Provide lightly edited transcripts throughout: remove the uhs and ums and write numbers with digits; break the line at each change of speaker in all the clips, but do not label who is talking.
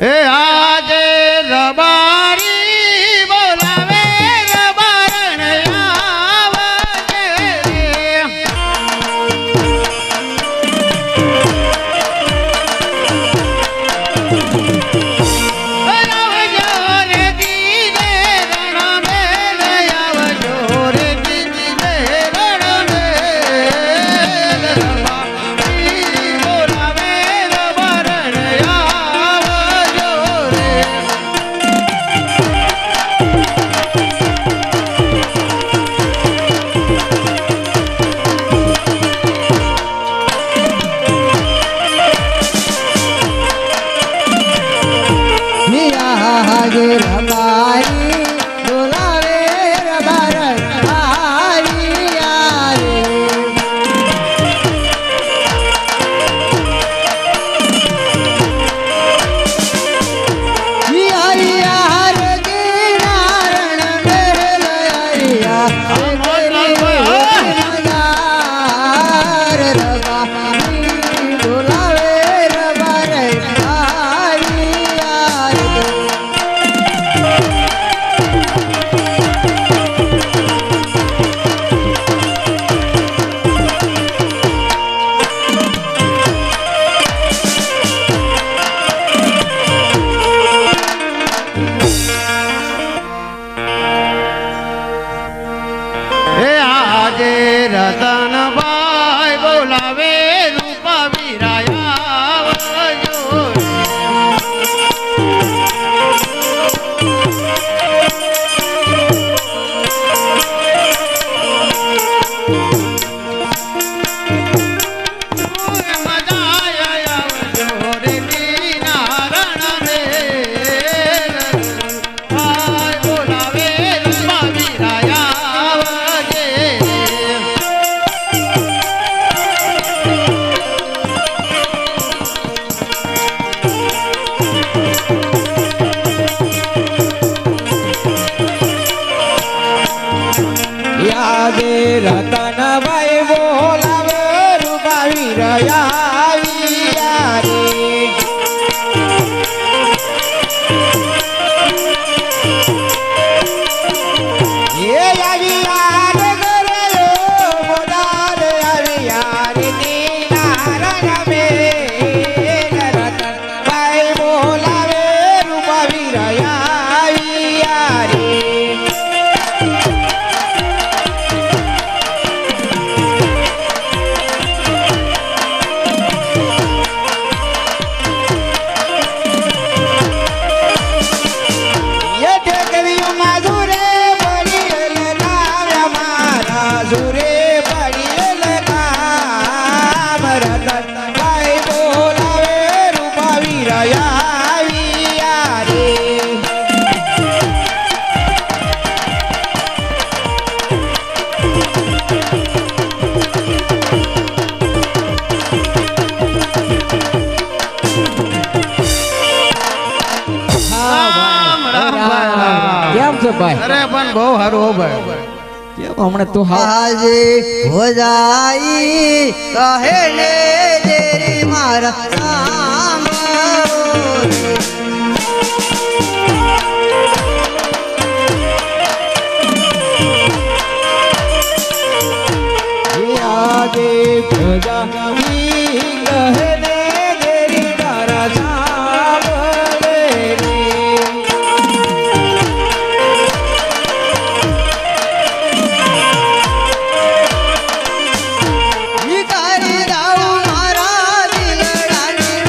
એ આજે રબારી બોલાવે રબારણ આવજે રતનભાઈ બોલાવે રૂપા વીરાયા આવજો
રતનભાઈ બોલાવે રૂપા વીરાયા રે એ આવી યાર કરે બોલાવે આવી યાર નારાયણ મે રતનભાઈ બોલાવે રૂપા વીરાયા રે
અરે પણ બહુ સારું હો ભાઈ
કેમ હમણાં તો
આજે હો જાય કહે ને તેરી મારા નામ
આજે ભજાવી કહે ને તેરી મારા સાંભળે રે
કરી દઉં મારા દિલડાની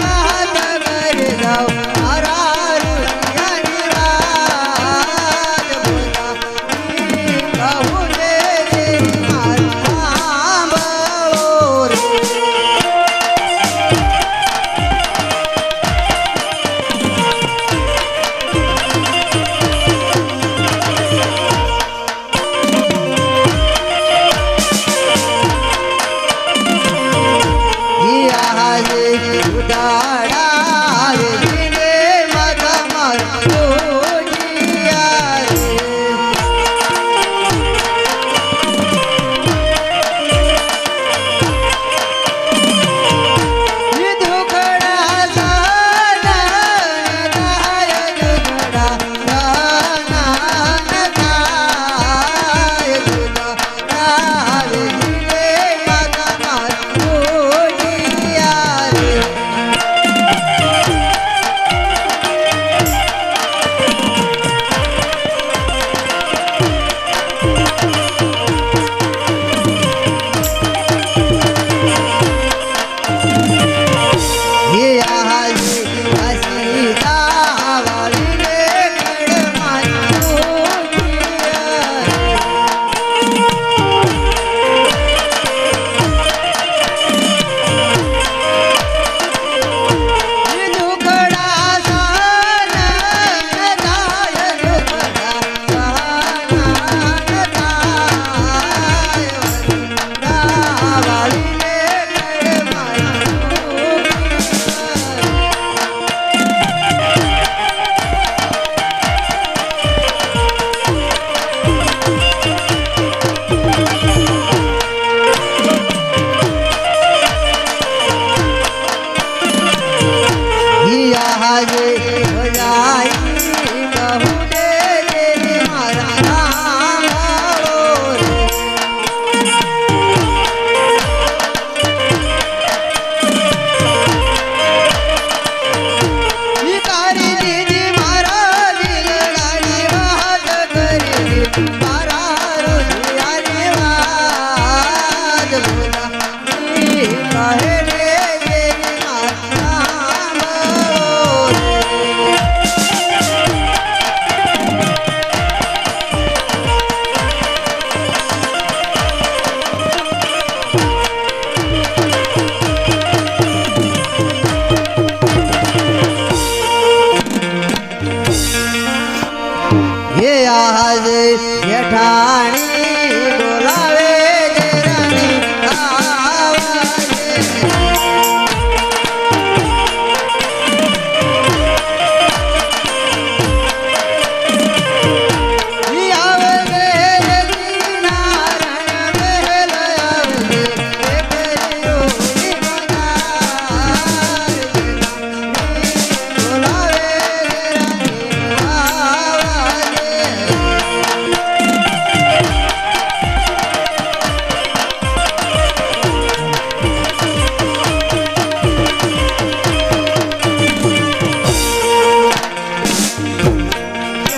आज हो जाई कहूँ दे तेरी मारा धाम आओ रे। भिकारी दीदी मारा दिल गाड़ी बात करी मारा रोजियारी बात बोला कहे रे तेरी मारा धाम आओ रे। ये आज जेठानी बोलावे जेरानी आवाजे। आवे रे दीनारण महल आवे रे फेरियो निमनार बोलावे जेरानी आवाजे।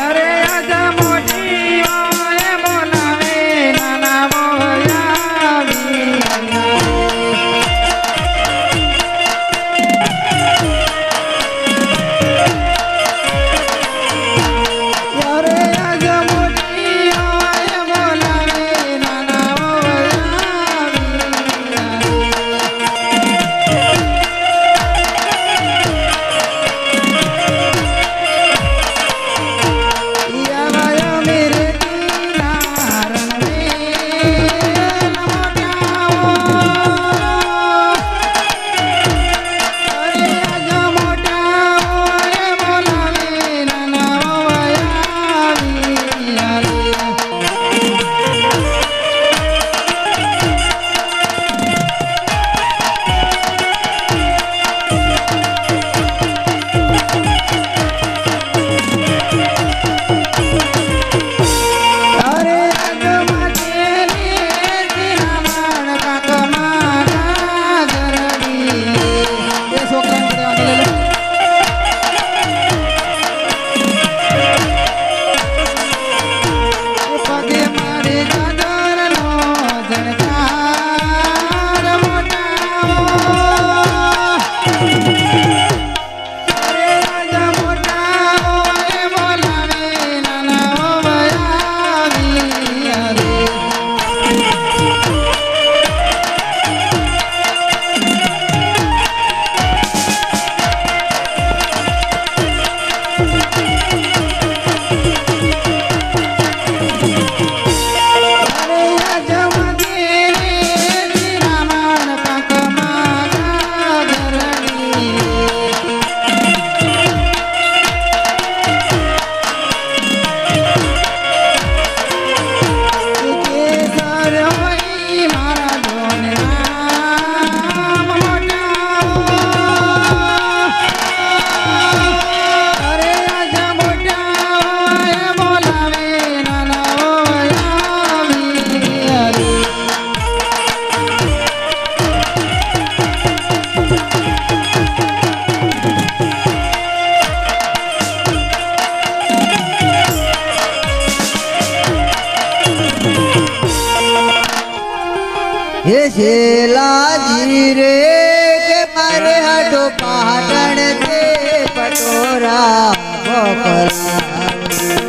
અરે આજા મોટી ઓય બોલાવે નાના મોયાવી અરે આજા મોટી ઓય બોલાવે નાના મોયાવી યાવાય મેરે કિનારણ મે મોટાઓ અરે આજા મોટાઓ એ બોલાવે નાના મોયાવી અરે આજમાં તેરી દિનામણ કાકમાં ગાજરડી એ છોકરાને બધે વાંધો લઈ લે એ પગે મારે ગાજરનો જણકાર મોટાઓ અરે આજા મોટાઓ એ બોલાવે નાના વયાવી અરે અરે આજમાં તેરી દિનામણ કાકમાં ગાજરડી કેસર હોય મારા જોને નામ મોટાઓ અરે આજા મોટાઓ એ બોલાવે નાના વયાવી અરે
ये शेलाजी रे के मारे हटो पाटण ते पटोरा बकरा।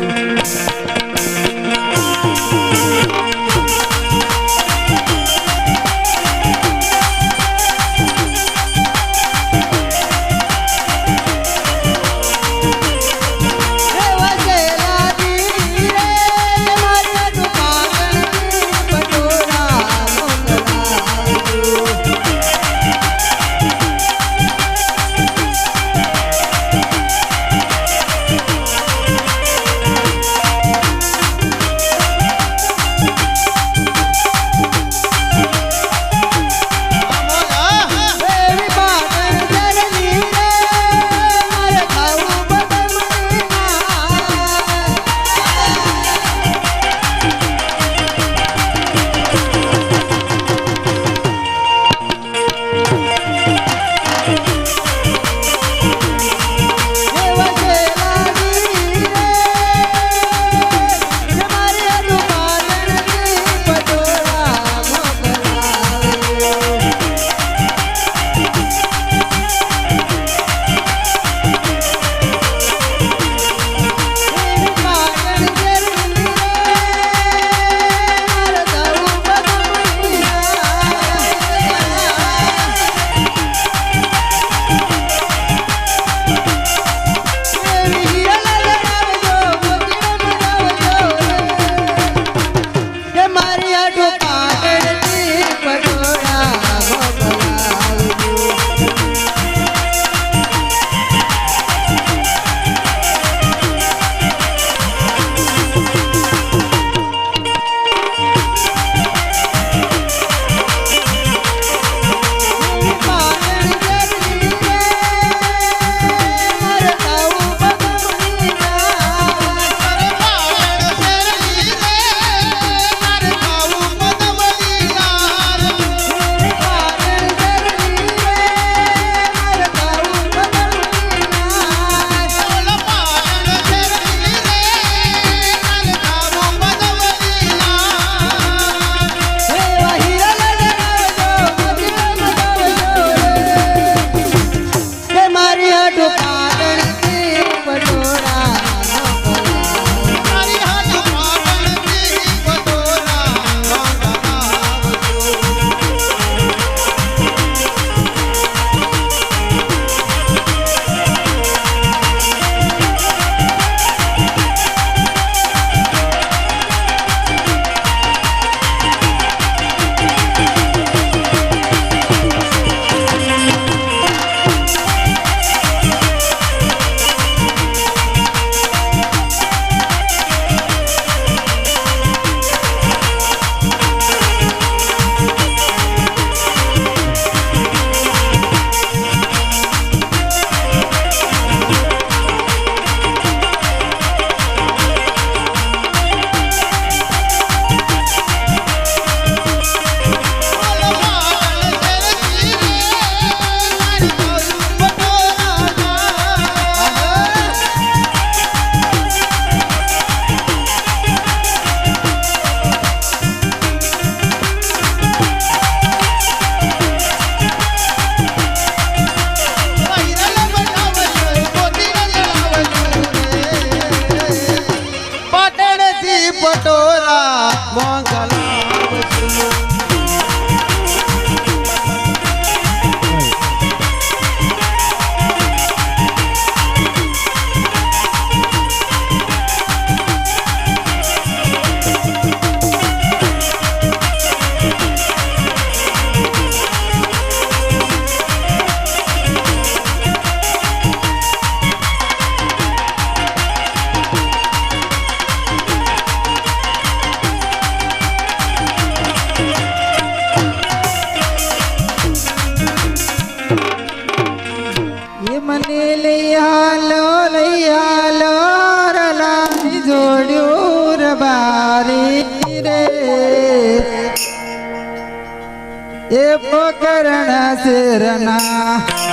શેરના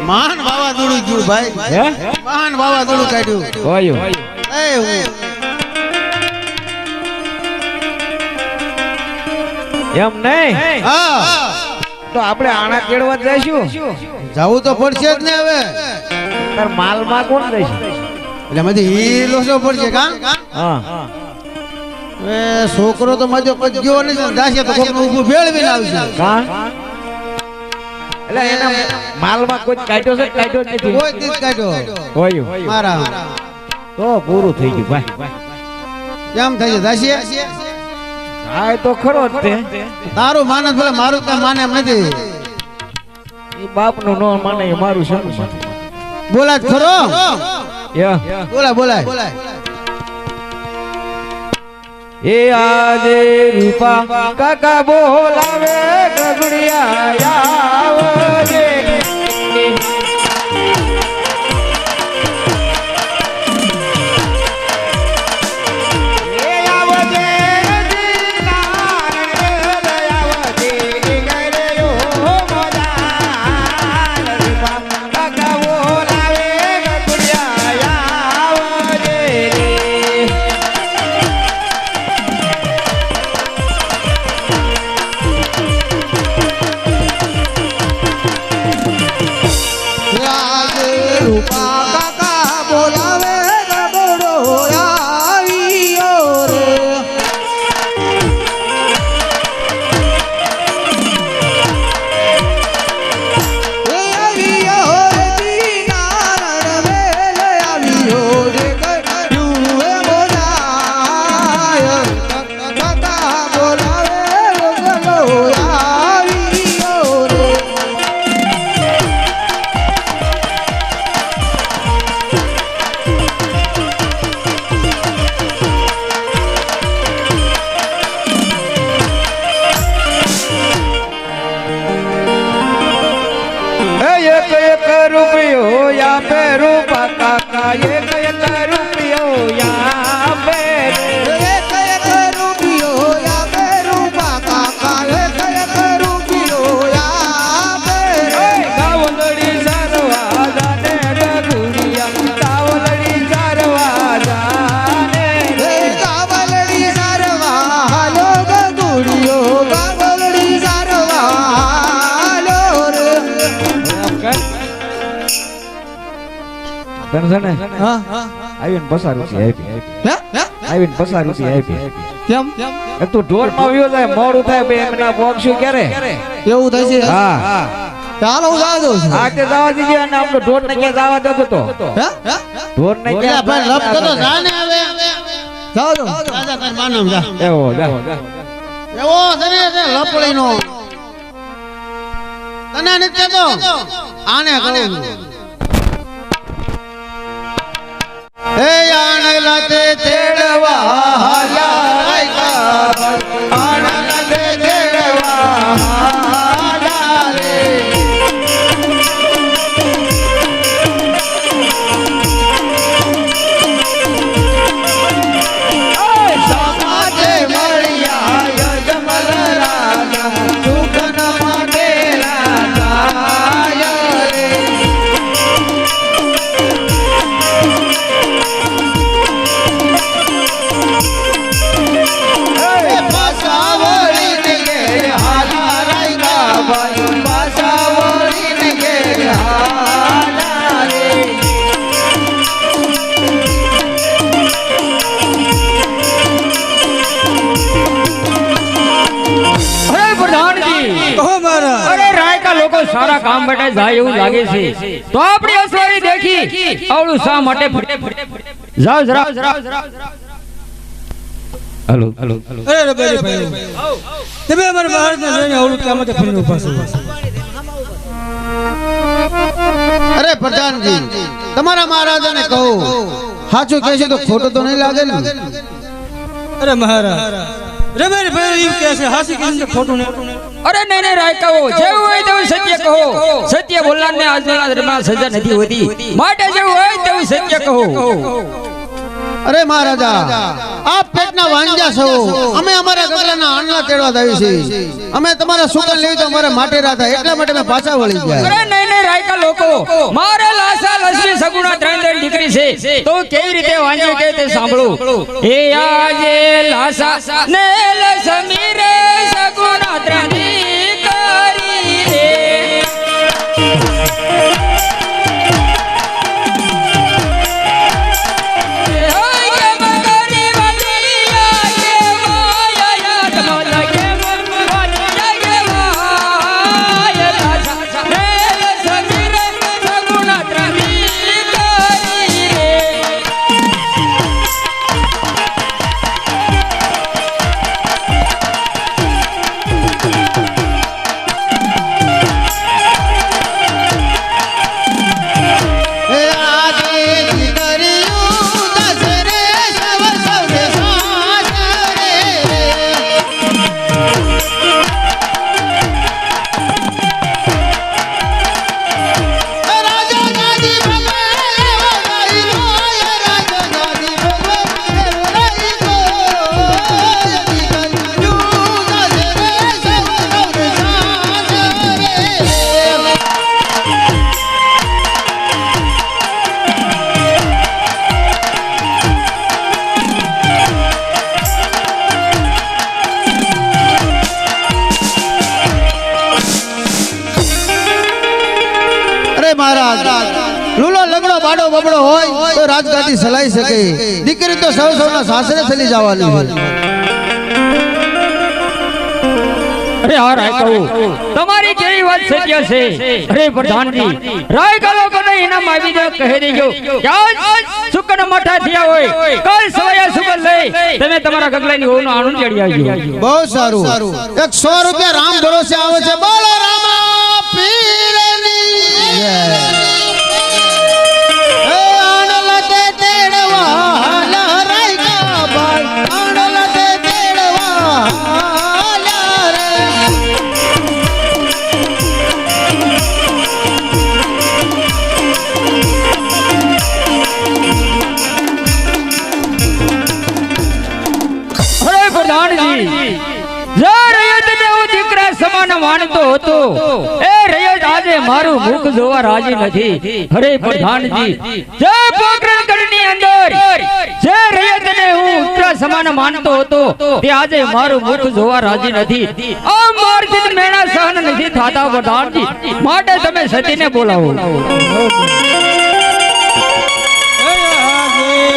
મહાન વાવાઝોડું ગયું ભાઈ
હે
મહાન વાવાઝોડું કાઢ્યું
હોયું
એ હું
એમ નહીં
હા
તો આપણે આણા કેળવા જઈશું
જવું તો પડશે જ ને હવે
તાર માલમાં કોણ જઈશું
એટલે માંથી ઈ લોસો પડશે કા
હા
એ છોકરો તો મજો કોઈ ગયો નથી દાસે તો કોક ઊભું ભેળવીને આવશે
કા એટલે એના માલમાં કોઈ કાઢ્યો છે કાઢ્યો જ નથી
કોઈ દીધ કાઢ્યો
હોયું
મારા
તો પૂરું થઈ ગયું ભાઈ
કેમ થાય છે દાસી
હા એ તો ખરો જ તે
તારું માનસ ભલે મારું કઈ માને એમ નથી
એ બાપનું નો માને એ મારું છે
બોલા જ ખરો
યા
બોલાય
એ આજે રૂપા કાકા બોલાવે ગગડિયા આવજે એ આવજે જીનાર આવજે ગરેયો મોદાર રૂપા કાકા બોલાવે ગગડિયા આવજે રૂપિયો યા પે રૂપા કાકા એક રૂપિયો યા પે
રૂપિયો યા બે રૂપા કાકા એક રૂપિયો યા બે
ગાવલડી સરવા જાને ગગુડિયા ગાવલડી સરવા જાને
કાવલડી સારવા હાલો ગગુડિયો કાવલડી સારવા હાલો રે
તને છે ને
હા
આવીને 50 રૂપિયા આપી
હે
આવીને 50 રૂપિયા આપી
કેમ
એક તો ઢોર માં આવ્યો જાય મોડું થાય બે એમના પોગશું ક્યારે
એવું થાય છે
હા
ચાલો હું જવા દઉં છું
આ તે જવા દીધી અને આપણો ઢોર ને ક્યાં જવા દેતો તો
હે
ઢોર ને
ઓલા ભાઈ લપ કરો જા ને હવે
જવા દઉં
દાદા તાર માનમ જા
એવો જા
એવો છે ને તે લપડીનો તને નથી તો આને કહું એ આણલા તે તેડવા હાલ્યા આણલા તે તેડવા હાલ્યા રે સમાજે મળ્યા યજમલ રાજા સુખન માટે રાજા રે પાસાવળીને ઘેર હાલા રાયગા ભાઈ પાસાવળીને ઘેર હાલા રે
અરે પ્રધાનજી
કહો મારા
અરે રાયકા લોકો સારા કામ માટે જાય એવું લાગે છે તો આપણી અસવારી દેખી આવડું શા માટે જાઓ જરા હેલો હેલો
અરે રે બેરી ભાઈ તમે અમાર બહાર ના જઈને આવડું કામ માટે ફરીને ઉભા છો
અરે પ્રધાનજી તમારા મહારાજાને કહો સાચું કહેશે તો ખોટું તો નહીં લાગે ને
અરે મહારાજ રે બેરી ભાઈ એમ કહે છે હાસી કીધું ખોટું નહીં
અરે નહીં નહીં રાયકાઓ જેવું હોય તેવું સત્ય કહો સત્ય બોલનારને આજના દરમિયાન સજા નથી હોતી માટે જેવું હોય તેવું સત્ય કહો
અરે મહારાજા આપ પેટના વાંજા છો અમે અમારા ગગલાના આણલા તેડવા આવી છે અમે તમારા સુકન લેવી તો અમારે માટે રાતા એટલા માટે મેં પાછા વળી ગયા
અરે નહીં નહીં રાયકા લોકો મારે લાસા લક્ષ્મી સગુણા ત્રણ દીકરી છે તો કેવી રીતે વાંજ્યું કે તે સાંભળો એ આજે લાસા ને લક્ષ્મી રે સગુણા ત્રણ દીકરી રે
લૂલો લગડો બાડો બબડો હોય તો રાજગાદી સલાઈ શકે દીકરી તો સૌ સૌના સાસરે ચલી જવાની હોય
અરે હા રાયકાઓ તમારી કેવી વાત સત્ય છે અરે પ્રધાનજી રાયકા લોકોને ઇનામ આવી દે કહી દેજો કે આજ સુકન મઠા થયા હોય કાલ સવાયા સુકન લઈ તમે તમારા ગગલાની હોનો આનંદ ચડી આવજો
બહુ સારું 100 રૂપિયા રામ ભરોસે આવે છે બોલો રામા પીરની જય
માનતો હતો એ રયત આજે મારું મુખ જોવા રાજી નથી અરે પ્રધાનજી જે પોકરણ ગઢની અંદર જે રયતને હું ઉત્તરા સમાન માનતો હતો તે આજે મારું મુખ જોવા રાજી નથી આ મારથી મેણા સહન નથી થાતા પ્રધાનજી માટે તમે સતીને બોલાવો
હે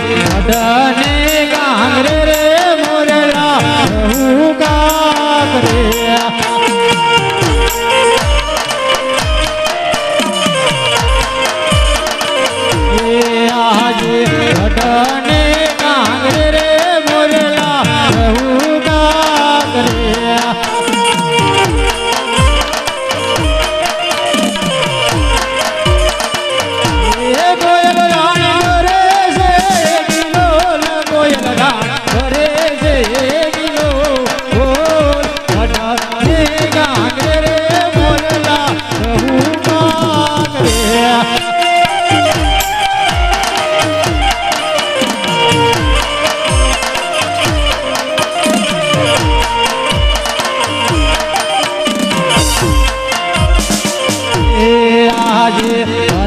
અડને ગાંગરે રે મોરલા રહું કાકરે આજે અડને ગાંગરે રે મોરલા રહું કાકરે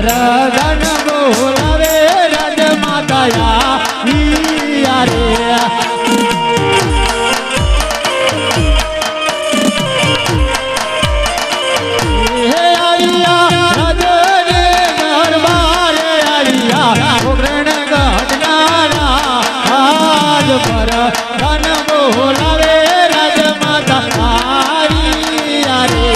વરદાન બોલાવે રાજ માતાયા રે બોલાવે રાજ માતા રે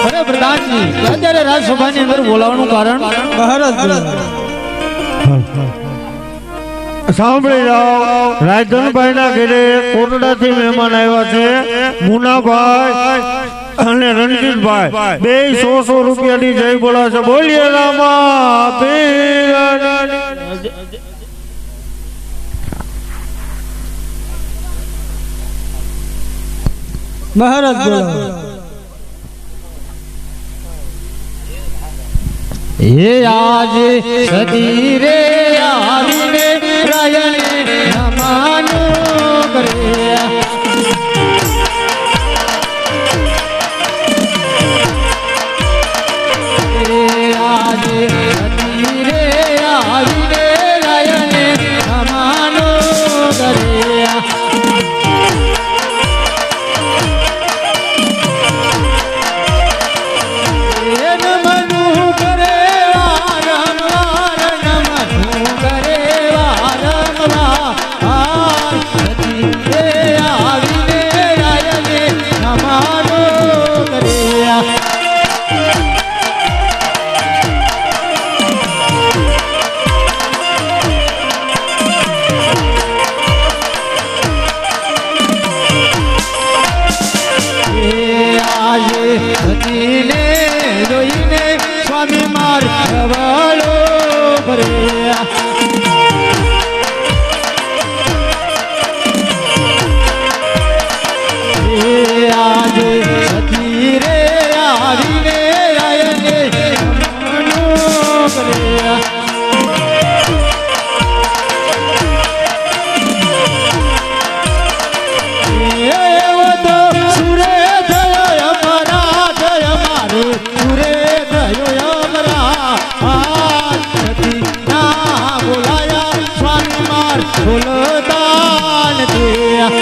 અરે પ્રધાનજી અત્યારે રાજસભાની અંદર બોલાવવાનું કારણ
સાંભળી જાઓ રાજધનભાઈ ના ઘરે કોટડાથી મહેમાન આવ્યા છે મુનાભાઈ અને રણજીતભાઈ બે 100 રૂપિયાની જય બોલા છે બોલીએ રામા પીર
મહારાજ બોલો
હે આજે સદી રે આવીને રાયને નમાનો કરે આજે સદી રે આવીને રાયને નમાનો કરે જોઈને સ્વામી માર રવાળો ભરે આજે સતી રે આવીને આયને મનો કરે બોલદાન દે